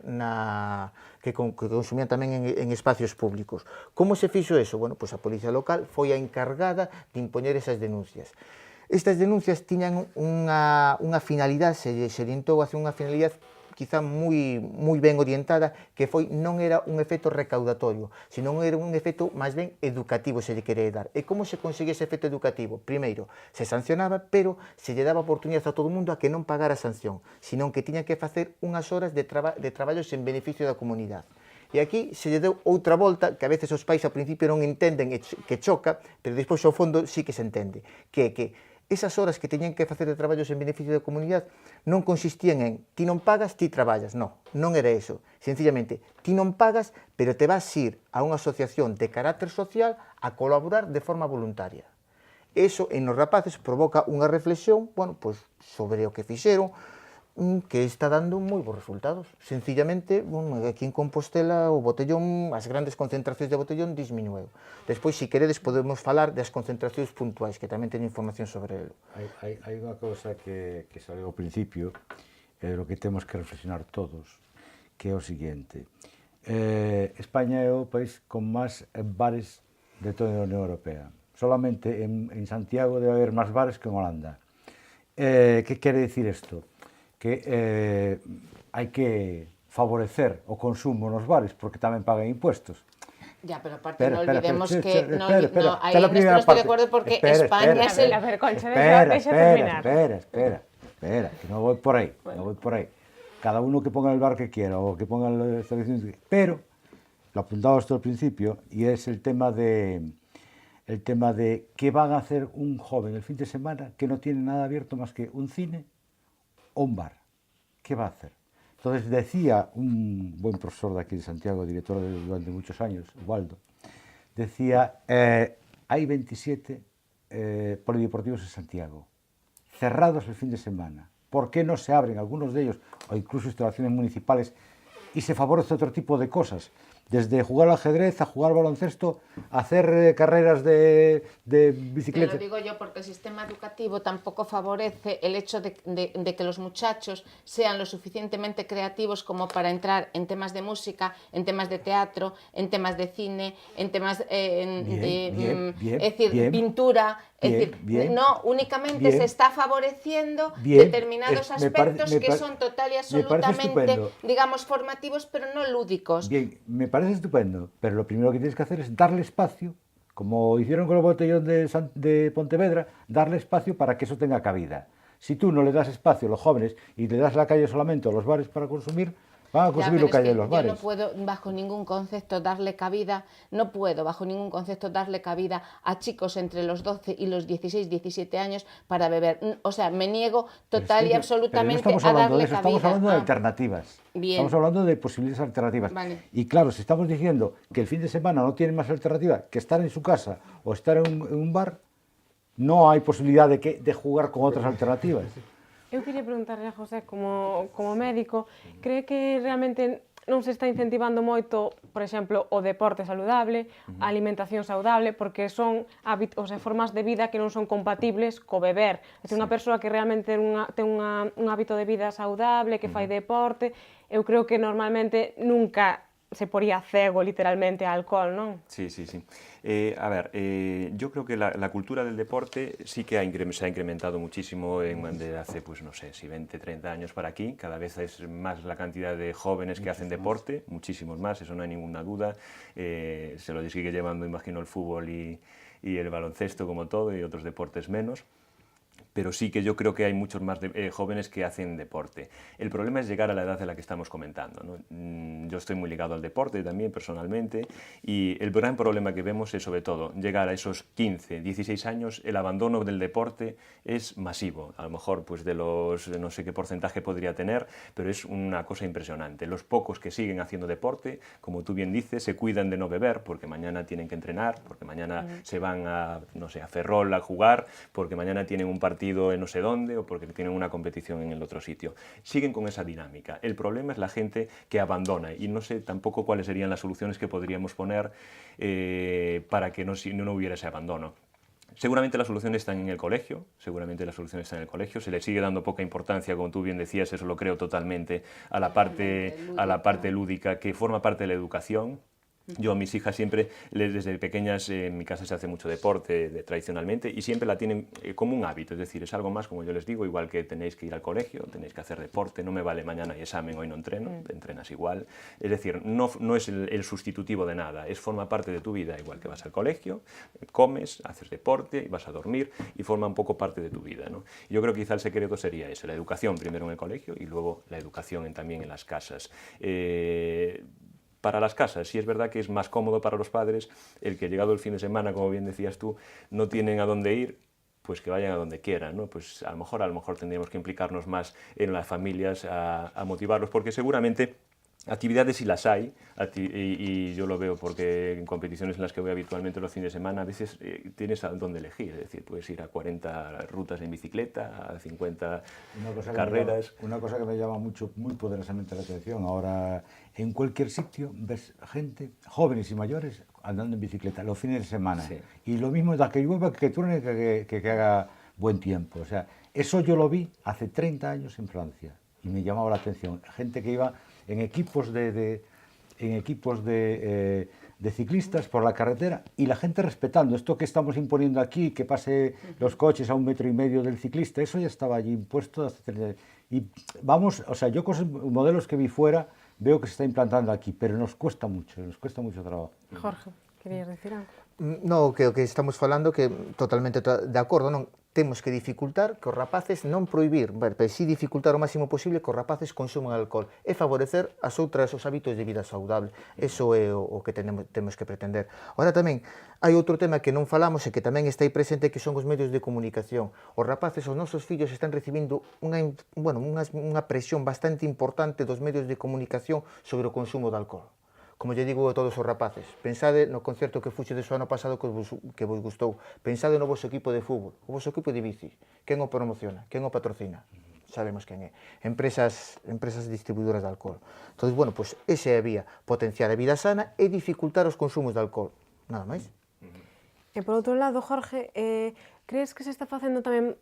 tamén en espacios públicos. Como se fixo eso? Bueno, pois a Policía Local foi a encargada de impoñer esas denuncias. Estas denuncias tiñan unha finalidade, se orientou hacia unha finalidade quizá moi ben orientada, que non era un efecto recaudatorio, senón era un efecto máis ben educativo, se lle quere dar. E como se conseguía ese efecto educativo? Primeiro, se sancionaba, pero se lle daba oportunidade a todo o mundo a que non pagara a sanción, senón que tiña que facer unhas horas de traballos en beneficio da comunidade. E aquí se lle deu outra volta, que a veces os pais ao principio non entenden que choca, pero despois ao fondo sí que se entende, que esas horas que teñen que facer de traballos en beneficio da comunidade non consistían en ti non pagas, ti traballas. Non era eso. Sencillamente, ti non pagas, pero te vas ir a unha asociación de carácter social a colaborar de forma voluntaria. Eso en os rapaces provoca unha reflexión, bueno, pois, sobre o que fixeron, que está dando moi bons resultados. Sencillamente, bueno, aquí en Compostela o botellón, as grandes concentracións de botellón disminueu. Despois, se queredes, podemos falar das concentracións puntuais, que tamén teño información sobreelo. Hai unha cousa que salió ao principio, e do que temos que reflexionar todos, que é o seguinte. España é o país con máis bares de toda a Unión Europea. Solamente en Santiago debe haber máis bares que en Holanda. Que quere dicir isto? Que hai que favorecer o consumo nos bares porque tamén pagan impuestos. Ya, pero aparte no olvidemos que ahí no estoy de acuerdo porque España es el... A ver, Concha, deixa terminar. Espera, que no voy por ahí, Cada uno que ponga el bar que quiera o que ponga la establecidos que... Pero, lo apuntaba esto al principio, y es el tema de qué van a hacer un joven el fin de semana que no tiene nada abierto más que un cine o un bar. ¿Qué va a hacer? Entonces decía un buen profesor de aquí de Santiago, director durante muchos años, Ubaldo, decía, hay 27 polideportivos en Santiago, cerrados el fin de semana. ¿Por qué no se abren algunos de ellos, o incluso instalaciones municipales, y se favorece otro tipo de cosas? Desde jugar al ajedrez a jugar al baloncesto, a hacer carreras de bicicleta. Te lo digo yo porque el sistema educativo tampoco favorece el hecho de que los muchachos sean lo suficientemente creativos como para entrar en temas de música, en temas de teatro, en temas de cine, en temas pintura. No únicamente se está favoreciendo determinados aspectos que son total y absolutamente, digamos, formativos, pero no lúdicos. Bien, me parece estupendo, pero lo primero que tienes que hacer es darle espacio, como hicieron con el botellón de Pontevedra, darle espacio para que eso tenga cabida. Si tú no le das espacio a los jóvenes y le das la calle solamente a los bares para consumir, van a consumir lo que hay en los bares. Yo no puedo bajo ningún concepto darle cabida, a chicos entre los 12 y los 16, 17 años para beber. O sea, me niego total y absolutamente a darle cabida. Estamos hablando de alternativas. Bien. Estamos hablando de posibilidades alternativas. Vale. Y claro, si estamos diciendo que el fin de semana no tiene más alternativa que estar en su casa o estar en un bar, no hay posibilidad de jugar con otras alternativas. Eu queria preguntarle a José, como médico, cree que realmente non se está incentivando moito, por exemplo, o deporte saludable, a alimentación saludable, porque son hábitos e formas de vida que non son compatibles co beber. É unha persoa que realmente ten un hábito de vida saludable, que fai deporte, eu creo que normalmente nunca se poría cego literalmente al alcohol, ¿no? Sí. Yo creo que la cultura del deporte sí que se ha incrementado muchísimo desde hace, pues no sé, si 20, 30 años para aquí. Cada vez es más la cantidad de jóvenes que hacen deporte, muchísimos más, eso no hay ninguna duda. Se lo sigue llevando, imagino, el fútbol y el baloncesto como todo, y otros deportes menos. pero sí que yo creo que hay muchos más jóvenes que hacen deporte. El problema es llegar a la edad de la que estamos comentando, ¿no? Yo estoy muy ligado al deporte también personalmente, y el gran problema que vemos es sobre todo llegar a esos 15, 16 años, el abandono del deporte es masivo. A lo mejor pues de los, no sé qué porcentaje podría tener, pero es una cosa impresionante. Los pocos que siguen haciendo deporte, como tú bien dices, se cuidan de no beber porque mañana tienen que entrenar, porque mañana se van a, no sé, a Ferrol a jugar, porque mañana tienen un partido en no sé dónde o porque tienen una competición en el otro sitio. Siguen con esa dinámica. El problema es la gente que abandona, y no sé tampoco cuáles serían las soluciones que podríamos poner para que no hubiera ese abandono. Seguramente las soluciones están en el colegio, se le sigue dando poca importancia, como tú bien decías, eso lo creo totalmente, a la parte lúdica, que forma parte de la educación. Yo a mis hijas siempre, desde pequeñas, en mi casa se hace mucho deporte tradicionalmente, y siempre la tienen como un hábito, es decir, es algo más, como yo les digo, igual que tenéis que ir al colegio, tenéis que hacer deporte, no me vale mañana hay examen, hoy no entreno, entrenas igual. Es decir, no es el sustitutivo de nada, forma parte de tu vida, igual que vas al colegio, comes, haces deporte, y vas a dormir, y forma un poco parte de tu vida, ¿no? Yo creo que quizá el secreto sería eso, la educación primero en el colegio y luego la educación también en las casas. Para las casas, sí es verdad que es más cómodo para los padres el que llegado el fin de semana, como bien decías tú, no tienen a dónde ir, pues que vayan a donde quieran, ¿no? Pues a lo mejor tendríamos que implicarnos más en las familias a motivarlos, porque seguramente actividades sí las hay, y yo lo veo porque en competiciones en las que voy habitualmente los fines de semana, a veces tienes a dónde elegir, es decir, puedes ir a 40 rutas en bicicleta, a 50 carreras. Una cosa que me llama mucho, muy poderosamente la atención, ahora en cualquier sitio ves gente, jóvenes y mayores, andando en bicicleta los fines de semana. Sí. Y lo mismo da que llueva, que truene, que haga buen tiempo. O sea, eso yo lo vi hace 30 años en Francia y me llamaba la atención. Gente que iba en equipos de ciclistas por la carretera, y la gente respetando esto que estamos imponiendo aquí, que pase los coches a 1,5 metros del ciclista, eso ya estaba allí impuesto hace 30 años. Y vamos, o sea, yo con modelos que vi fuera veo que se está implantando aquí, pero nos cuesta mucho trabajo. Jorge, querías decir algo? No, que o que estamos falando que totalmente de acordo, non? Temos que dificultar que os rapaces, non prohibir, pero sí dificultar o máximo posible que os rapaces consuman alcohol e favorecer os hábitos de vida saudable. Eso é o que temos que pretender. Ahora tamén, hai outro tema que non falamos e que tamén está aí presente, que son os medios de comunicación. Os rapaces, os nosos fillos, están recibindo unha presión bastante importante dos medios de comunicación sobre o consumo de alcohol. Como lle digo a todos os rapaces, pensade no concerto que fuxedes o ano pasado que vos gustou, pensade no vosso equipo de fútbol, o vosso equipo de bici, quen o promociona, quen o patrocina, sabemos quen é, empresas distribuidoras de alcohol. Entón, bueno, pues esa é a vía, potenciar a vida sana e dificultar os consumos de alcohol, nada máis. E por outro lado, Jorge, crees que se está facendo tamén,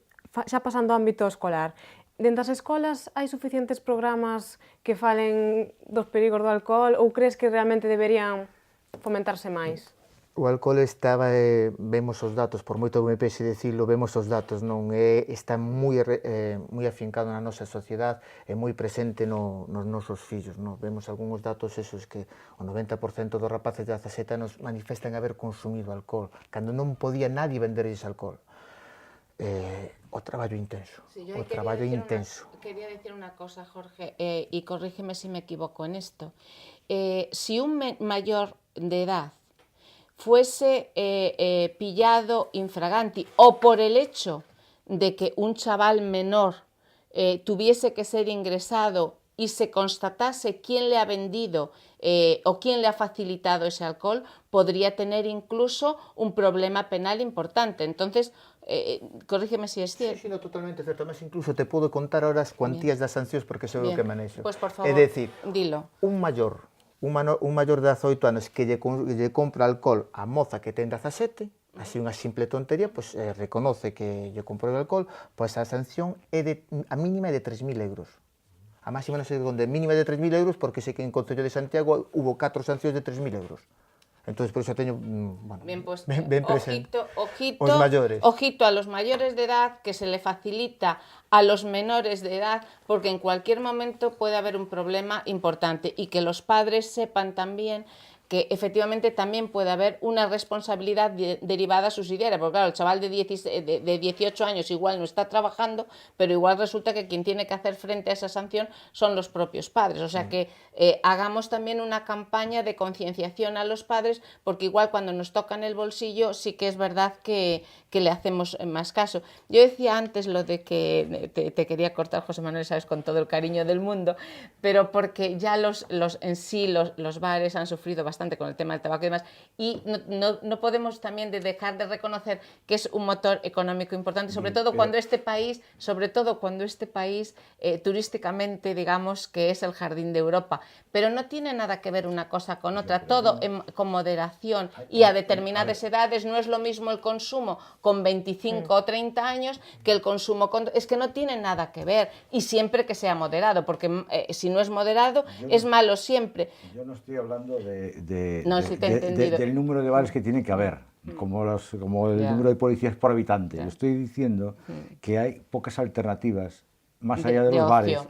xa pasando ao ámbito escolar, dentro das escolas hai suficientes programas que falen dos perigos do alcohol, ou crees que realmente deberían fomentarse máis? O alcohol vemos os datos, por moito que me pese decirlo, vemos os datos, non está moi afincado na nosa sociedade e moi presente nos nosos fillos, non? Vemos algúns datos esos que o 90% dos rapaces de 17 anos manifestan haber consumido alcohol, cando non podía nadie venderlles alcohol. O traballo intenso, Quería decir una cosa, Jorge, y corrígeme si me equivoco en esto. Si un mayor de edad fuese pillado infraganti, o por el hecho de que un chaval menor tuviese que ser ingresado y se constatase quién le ha vendido o quién le ha facilitado ese alcohol, podría tener incluso un problema penal importante. Entonces, corrígeme si es cierto. Sí, no, totalmente certo. Además, incluso te podo contar ahora as cuantías das sancións porque seguro que manexo. Pues por favor, é dicir, dilo. Un maior de 18 anos que lle compra alcohol a moza que ten 17, así unha simple tontería, pues reconoce que lle comprou o alcohol, pues a sanción é a mínima é de 3.000 euros. A máxima non sei onde, mínima de 3.000 euros, porque sei que en Concello de Santiago hubo 4 sancións de 3.000 euros. Entonces, por eso teño, bueno, ben presente. Os mayores. Ojito a los mayores de edad, que se le facilita a los menores de edad, porque en cualquier momento puede haber un problema importante, y que los padres sepan también que efectivamente también puede haber una responsabilidad derivada subsidiaria, porque claro, el chaval de 18 años igual no está trabajando, pero igual resulta que quien tiene que hacer frente a esa sanción son los propios padres. O sea que hagamos también una campaña de concienciación a los padres, porque igual cuando nos tocan el bolsillo sí que es verdad que le hacemos más caso. Yo decía antes lo de que te quería cortar, José Manuel, sabes, con todo el cariño del mundo, pero porque ya los bares han sufrido bastante con el tema del tabaco y demás, y no podemos también dejar de reconocer que es un motor económico importante, sobre todo cuando este país turísticamente, digamos, que es el jardín de Europa, pero no tiene nada que ver una cosa con otra, todo con moderación, y a determinadas edades no es lo mismo el consumo con 25 o 30 años que el consumo es que no tiene nada que ver, y siempre que sea moderado, porque si no es moderado es malo siempre. Yo no estoy hablando del número de bares que tiene que haber, como el número de policías por habitante. Yo estoy diciendo que hay pocas alternativas más allá de los bares,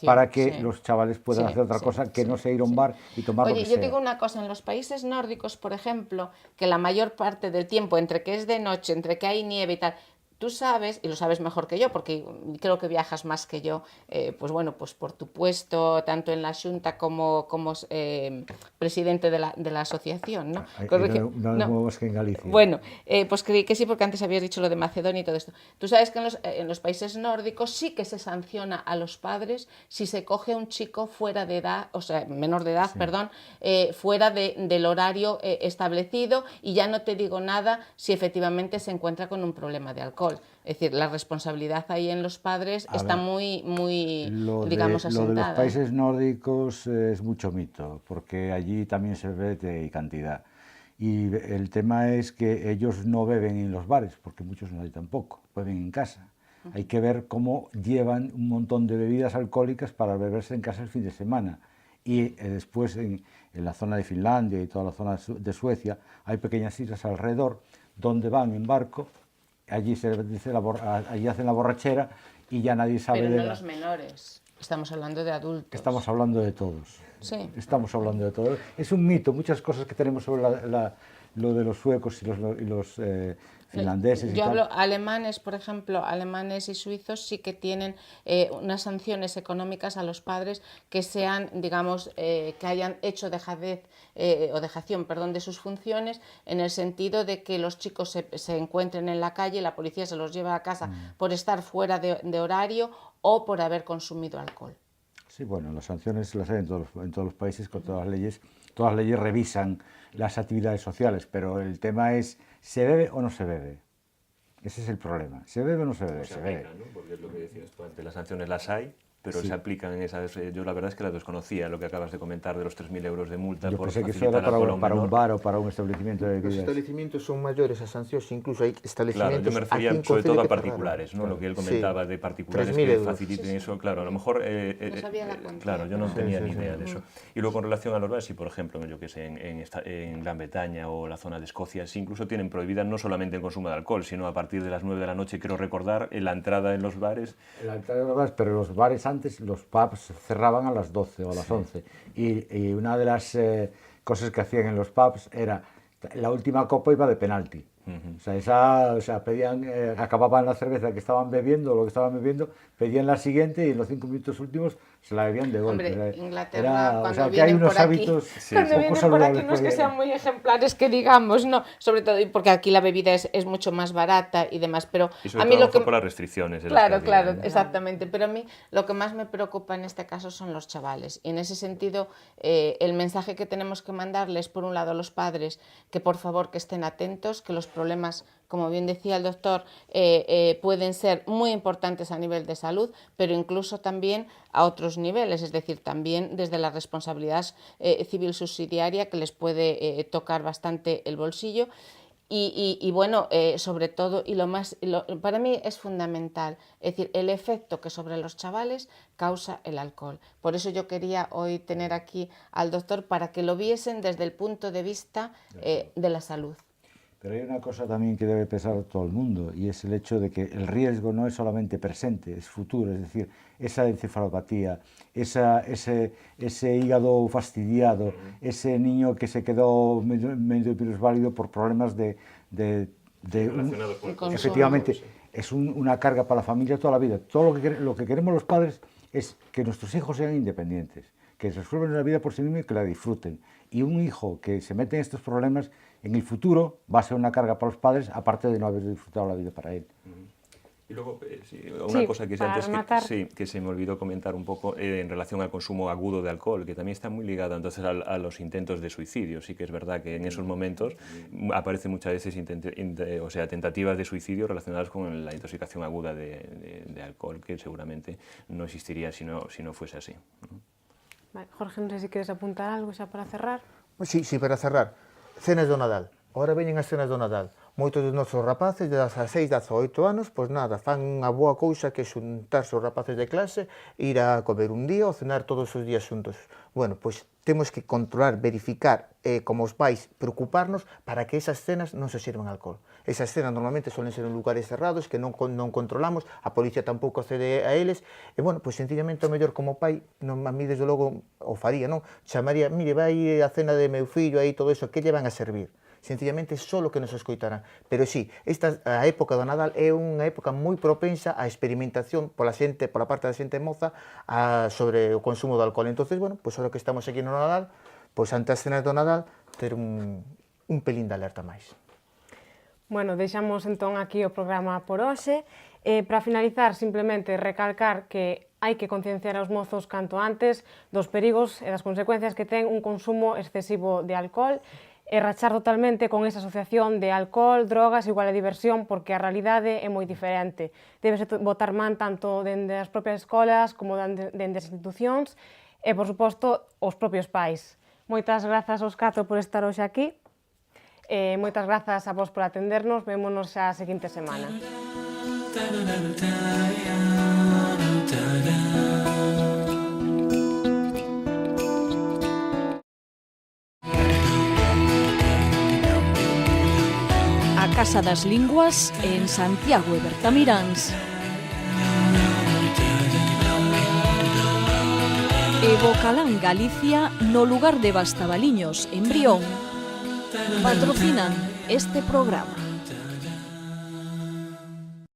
para que los chavales puedan hacer otra cosa que no sea ir a un bar y tomar lo que sea. Oye, yo digo una cosa, en los países nórdicos, por ejemplo, que la mayor parte del tiempo, entre que es de noche, entre que hay nieve y tal, tú sabes, y lo sabes mejor que yo, porque creo que viajas más que yo, pues bueno, pues por tu puesto, tanto en la Xunta como presidente de la asociación, ¿no? No nos movemos que en Galicia. Bueno, pues creí que sí, porque antes habías dicho lo de Macedonia y todo esto. Tú sabes que en los países nórdicos sí que se sanciona a los padres si se coge a un chico fuera de edad, o sea, menor de edad, perdón, fuera del horario establecido, y ya no te digo nada si efectivamente se encuentra con un problema de alcohol. Es decir, la responsabilidad ahí en los padres está muy digamos, asentada. Lo de los países nórdicos es mucho mito, porque allí también se bebe y cantidad. Y el tema es que ellos no beben en los bares, porque muchos no hay tampoco, beben en casa. Hay que ver cómo llevan un montón de bebidas alcohólicas para beberse en casa el fin de semana. Y después en la zona de Finlandia y toda la zona de Suecia hay pequeñas islas alrededor donde van en barco. Allí allí hacen la borrachera y ya nadie sabe. Pero no los menores, estamos hablando de adultos. Estamos hablando de todos. Sí. Estamos hablando de todos. Es un mito, muchas cosas que tenemos sobre lo de los suecos y los finlandeses. Yo hablo alemanes, por ejemplo, alemanes y suizos sí que tienen unas sanciones económicas a los padres que sean, digamos, que hayan hecho dejación de sus funciones, en el sentido de que los chicos se encuentren en la calle y la policía se los lleva a casa por estar fuera de horario o por haber consumido alcohol. Sí, bueno, las sanciones las hay en todos los países, con todas las leyes revisan las actividades sociales, pero el tema es, ¿se bebe o no se bebe? Ese es el problema. ¿Se bebe o no se bebe? Se bebe. ¿No? Porque es lo que decías tú antes, las sanciones las hay, pero se aplican en esas. Yo la verdad es que las desconocía, lo que acabas de comentar de los 3.000 euros de multa. Yo por pensé que eso era para un bar o para un establecimiento de bebidas. Los establecimientos son mayores a sanciones, incluso hay establecimientos. Claro, yo me refería sobre todo a particulares, ¿no? Lo que él comentaba de particulares que faciliten eso, claro, a lo mejor. No sabía la cuantía. Claro, yo no tenía ni idea de eso. Y luego con relación a los bares, si por ejemplo, yo que sé, en Gran Bretaña o la zona de Escocia, sí incluso tienen prohibida no solamente el consumo de alcohol, sino a partir de las 9 de la noche, quiero recordar, la entrada en los bares. La entrada en los bares, pero los bares antes, los pubs cerraban a las 12 o a las 11. Y una de las cosas que hacían en los pubs era, la última copa iba de penalti. O sea, pedían, acababan la cerveza que estaban bebiendo, lo que estaban bebiendo, pedían la siguiente y en los 5 minutos últimos se la bebían de golpe. Hombre, Inglaterra, cuando o sea, que vienen hay unos por aquí, hábitos cuando vienen por aquí no es que sean muy ejemplares, que digamos, no, sobre todo porque aquí la bebida es mucho más barata y demás, pero y sobre a mí todo lo que por las restricciones. Claro, exactamente, pero a mí lo que más me preocupa en este caso son los chavales, y en ese sentido el mensaje que tenemos que mandarles, por un lado a los padres, que por favor que estén atentos, que los problemas, como bien decía el doctor, pueden ser muy importantes a nivel de salud, pero incluso también a otros niveles, es decir, también desde la responsabilidad civil subsidiaria, que les puede tocar bastante el bolsillo. Y bueno, sobre todo, para mí es fundamental, es decir, el efecto que sobre los chavales causa el alcohol. Por eso yo quería hoy tener aquí al doctor para que lo viesen desde el punto de vista de la salud. Pero hay una cosa también que debe pesar a todo el mundo, y es el hecho de que el riesgo no es solamente presente, es futuro. Es decir, esa encefalopatía, ese hígado fastidiado, ese niño que se quedó medio minusválido por problemas relacionados con el consumo. efectivamente, es una carga para la familia toda la vida. Todo lo que queremos los padres es que nuestros hijos sean independientes, que resuelvan la vida por sí mismos y que la disfruten. Y un hijo que se mete en estos problemas, en el futuro va a ser una carga para los padres, aparte de no haber disfrutado la vida para él. Y luego, una cosa que para antes rematar. que se me olvidó comentar un poco en relación al consumo agudo de alcohol, que también está muy ligado entonces a los intentos de suicidio. Sí que es verdad que en esos momentos aparecen muchas veces tentativas de suicidio relacionadas con la intoxicación aguda de alcohol, que seguramente no existiría si no fuese así, ¿no? Vale, Jorge, non sei se queres apuntar algo xa para cerrar. Sí, para cerrar, cenas do Nadal. Ahora veñen as cenas do Nadal. Moitos dos nosos rapaces de 16, 18 anos, pois nada, fan unha boa cousa que é xuntarse os rapaces de clase, ir a comer un día ou cenar todos os días xuntos. Bueno, pois temos que controlar, verificar, como os pais, preocuparnos para que esas cenas non se sirvan alcohol. Esas cenas normalmente suelen ser en lugares cerrados que non controlamos, a policía tampouco accede a eles, e bueno, pois sencillamente o mellor como pai, a mí desde logo o faría, non? Chamaría, mire, vai a cena de meu fillo aí, todo eso, que lle van a servir? Sencillamente solo que nos escoitaran. Pero sí, a época do Nadal é unha época moi propensa á experimentación pola parte da xente moza sobre o consumo de alcohol. Entonces, bueno, pois ahora que estamos aquí no Nadal, pois ante as cenas do Nadal, ter un pelín de alerta máis. Bueno, deixamos entón aquí o programa por hoxe. Para finalizar, simplemente recalcar que hai que concienciar aos mozos canto antes dos perigos e das consecuencias que ten un consumo excesivo de alcohol, e rachar totalmente con esa asociación de alcohol, drogas igual a diversión, porque a realidade é moi diferente. Débese botar man tanto dende as propias escolas como dende as institucións e, por suposto, os propios pais. Moitas grazas aos 4 por estar hoxe aquí. Moitas grazas a vos por atendernos. Vémonos xa a seguinte semana. A Casa das Linguas en Santiago e Bertamiráns. E Bocalán Galicia no lugar de Bastabaliños en Brión patrocinan este programa.